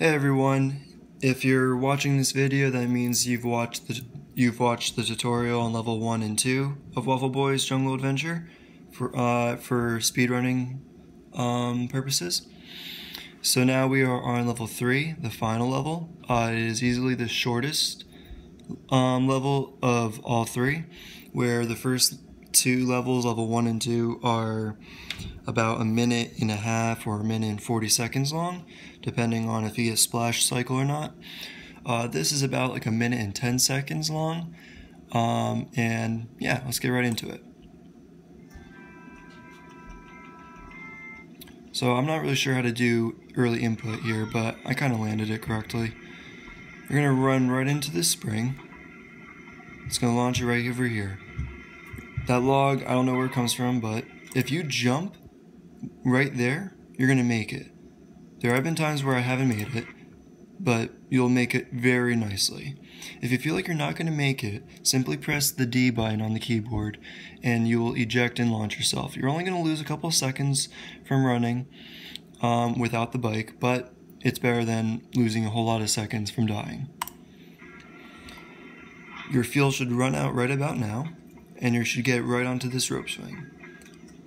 Hey everyone, if you're watching this video, that means you've watched the tutorial on level 1 and 2 of Waffle Boy's Jungle Adventure for speedrunning purposes. So now we are on level 3, the final level. It is easily the shortest level of all three, where the first two levels, level 1 and 2, are about a minute and a half or a minute and 40 seconds long, depending on if you get splash cycle or not. This is about like a minute and 10 seconds long, and yeah, let's get right into it. So I'm not really sure how to do early input here, but I kind of landed it correctly. You're going to run right into this spring. It's going to launch you right over here. That log, I don't know where it comes from, but if you jump right there, you're going to make it. There have been times where I haven't made it, but you'll make it very nicely. If you feel like you're not going to make it, simply press the D button on the keyboard and you will eject and launch yourself. You're only going to lose a couple of seconds from running without the bike, but it's better than losing a whole lot of seconds from dying. Your fuel should run out right about now, and you should get right onto this rope swing.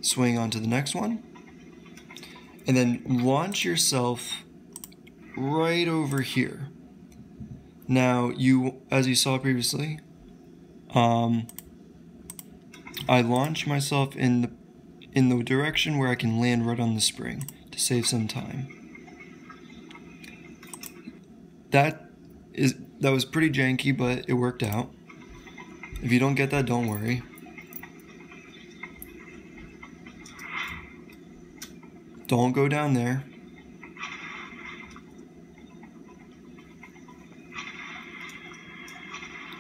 Swing onto the next one, and then launch yourself right over here. Now, as you saw previously, I launch myself in the direction where I can land right on the spring to save some time. That was pretty janky, but it worked out. If you don't get that, don't worry. Don't go down there.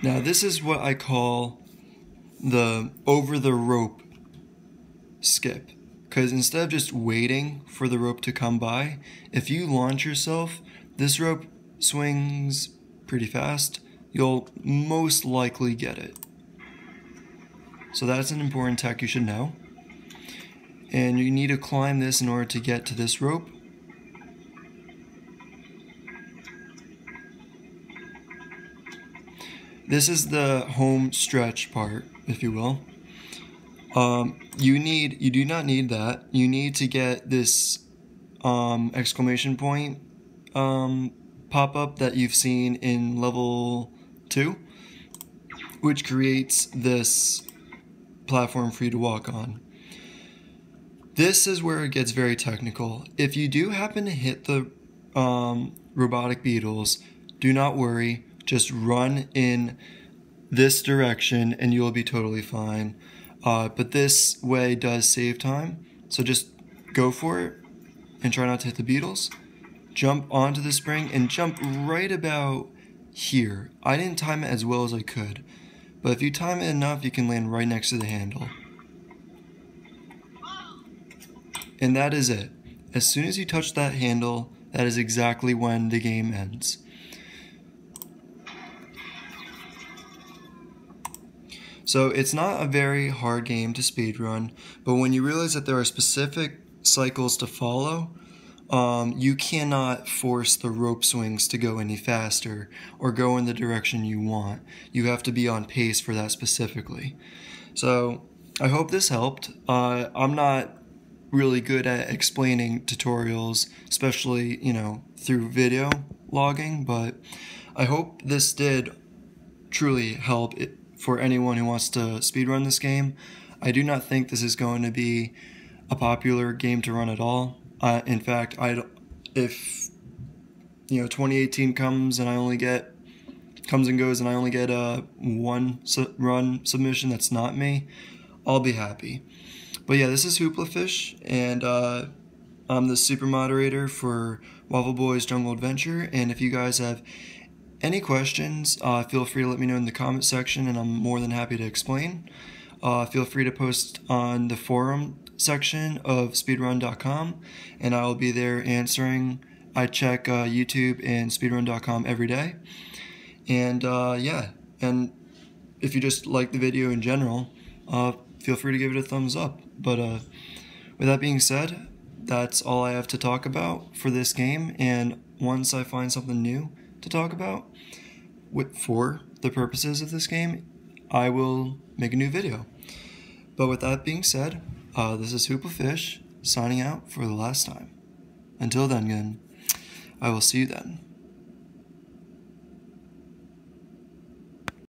Now this is what I call the over the rope skip, because instead of just waiting for the rope to come by, if you launch yourself, this rope swings pretty fast. You'll most likely get it. So that's an important tech you should know. And you need to climb this in order to get to this rope. This is the home stretch part, if you will. You do not need that. You need to get this exclamation point pop-up that you've seen in level 2, which creates this platform for you to walk on. This is where it gets very technical. If you do happen to hit the robotic beetles, do not worry. Just run in this direction and you'll be totally fine. But this way does save time. So just go for it and try not to hit the beetles. Jump onto the spring and jump right about here. I didn't time it as well as I could, but if you time it enough, you can land right next to the handle. And that is it. As soon as you touch that handle, that is exactly when the game ends. So it's not a very hard game to speedrun, but when you realize that there are specific cycles to follow, you cannot force the rope swings to go any faster or go in the direction you want. You have to be on pace for that specifically. So I hope this helped. I'm not really good at explaining tutorials, especially, through video logging, but I hope this did truly help for anyone who wants to speedrun this game. I do not think this is going to be a popular game to run at all. In fact, if 2018 comes and comes and goes and I only get one run submission that's not me, I'll be happy. But yeah, this is Hoopla Fish, and I'm the super moderator for Waffle Boy's Jungle Adventure, and if you guys have any questions, feel free to let me know in the comment section, and I'm more than happy to explain. Feel free to post on the forum section of speedrun.com, and I will be there answering. I check YouTube and speedrun.com every day. And yeah, and if you just like the video in general, feel free to give it a thumbs up. But with that being said, that's all I have to talk about for this game, and once I find something new to talk about for the purposes of this game, I will make a new video. But with that being said, this is Hoopla Fish signing out for the last time. Until then, I will see you then.